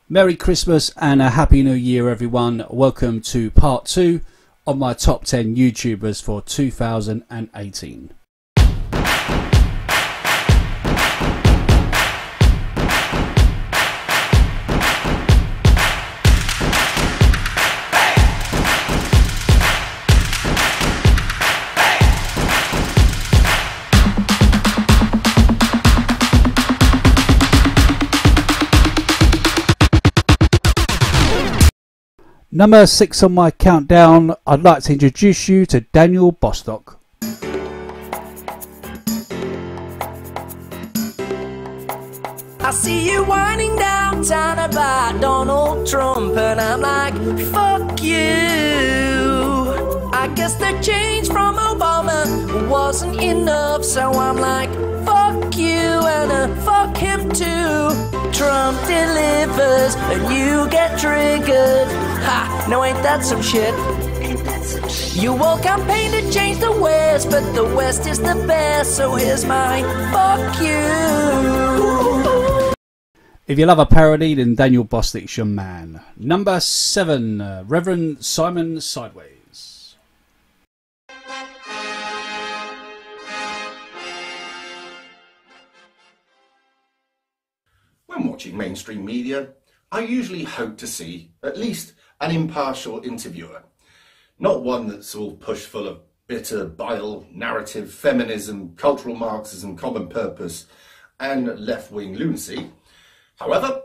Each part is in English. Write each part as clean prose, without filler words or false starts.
Merry Christmas and a Happy New Year, everyone. Welcome to part 2 of my top 10 YouTubers for 2018. Number 6 on my countdown, I'd like to introduce you to Daniel Bostock. I see you whining downtown about Donald Trump, and I'm like, fuck you. I guess the change from Obama wasn't enough, so I'm like, fuck you and fuck him too. Trump delivers and you get triggered. Ha, no, ain't that some shit? You all campaign to change the West, but the West is the best, so here's my fuck you. If you love a parody, then Daniel Bostock's your man. Number 7, Reverend Simon Sideways. When watching mainstream media, I usually hope to see at least an impartial interviewer, not one that's all push full of bitter bile, narrative, feminism, cultural Marxism, common purpose, and left-wing lunacy. However,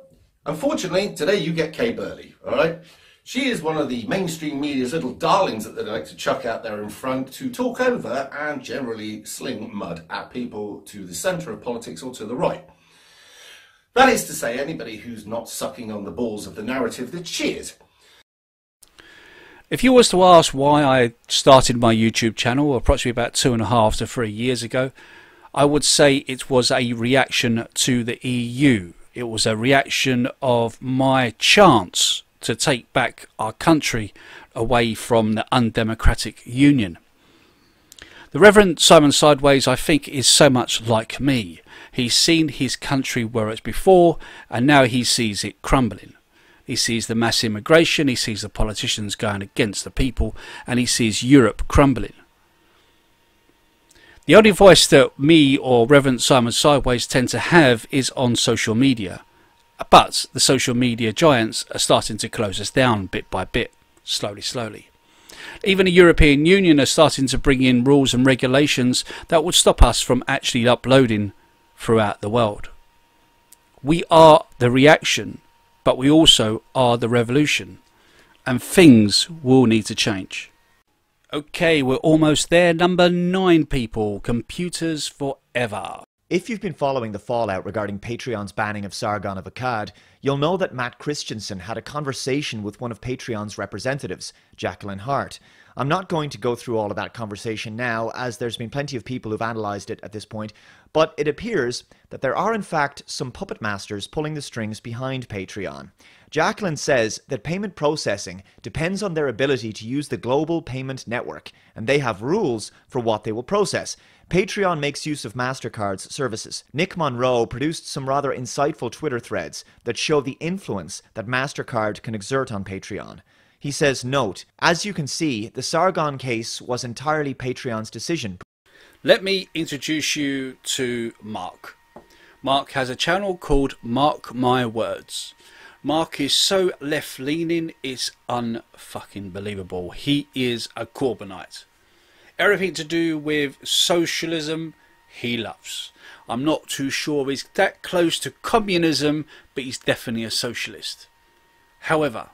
unfortunately, today you get Kay Burley, all right? She is one of the mainstream media's little darlings that they like to chuck out there in front to talk over and generally sling mud at people to the centre of politics or to the right. That is to say, anybody who's not sucking on the balls of the narrative that she is. If you was to ask why I started my YouTube channel approximately about 2.5 to 3 years ago, I would say it was a reaction to the EU. It was a reaction of my chance to take back our country away from the undemocratic union. The Reverend Simon Sideways, I think, is so much like me. He's seen his country where it's before, and now he sees it crumbling. He sees the mass immigration, he sees the politicians going against the people, and he sees Europe crumbling. The only voice that me or Reverend Simon Sideways tend to have is on social media. But the social media giants are starting to close us down bit by bit, slowly. Even the European Union are starting to bring in rules and regulations that would stop us from actually uploading throughout the world. We are the reaction, but we also are the revolution, and things will need to change. Okay, we're almost there. Number 9, people. Computers forever. If you've been following the fallout regarding Patreon's banning of Sargon of Akkad, you'll know that Matt Christensen had a conversation with one of Patreon's representatives, Jacqueline Hart. I'm not going to go through all of that conversation now, as there's been plenty of people who've analysed it at this point, but it appears that there are in fact some puppet masters pulling the strings behind Patreon. Jacqueline says that payment processing depends on their ability to use the global payment network, and they have rules for what they will process. Patreon makes use of MasterCard's services. Nick Monroe produced some rather insightful Twitter threads that show the influence that MasterCard can exert on Patreon. He says, note, as you can see, the Sargon case was entirely Patreon's decision. Let me introduce you to Mark. Mark has a channel called Mark My Words. Mark is so left-leaning, it's unfucking believable. He is a Corbynite. Everything to do with socialism, he loves. I'm not too sure he's that close to communism, but he's definitely a socialist. However,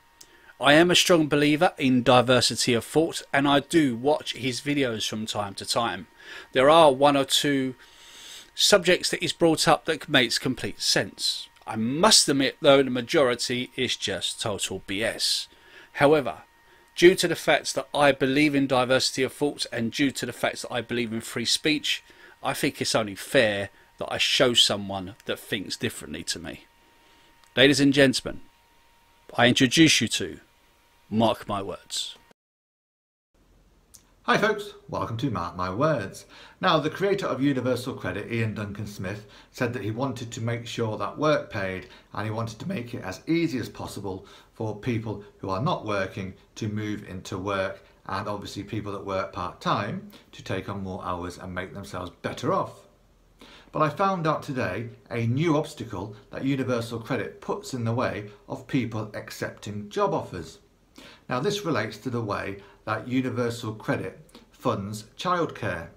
I am a strong believer in diversity of thought, and I do watch his videos from time to time. There are 1 or 2 subjects that he's brought up that makes complete sense. I must admit, though, the majority is just total BS. However, due to the fact that I believe in diversity of thought and due to the fact that I believe in free speech, I think it's only fair that I show someone that thinks differently to me. Ladies and gentlemen, I introduce you to Mark My Words. Hi folks, welcome to Mark My Words. Now, the creator of Universal Credit, Ian Duncan Smith, said that he wanted to make sure that work paid, and he wanted to make it as easy as possible for people who are not working to move into work, and obviously people that work part-time to take on more hours and make themselves better off. But I found out today a new obstacle that Universal Credit puts in the way of people accepting job offers. Now, this relates to the way that Universal Credit funds childcare.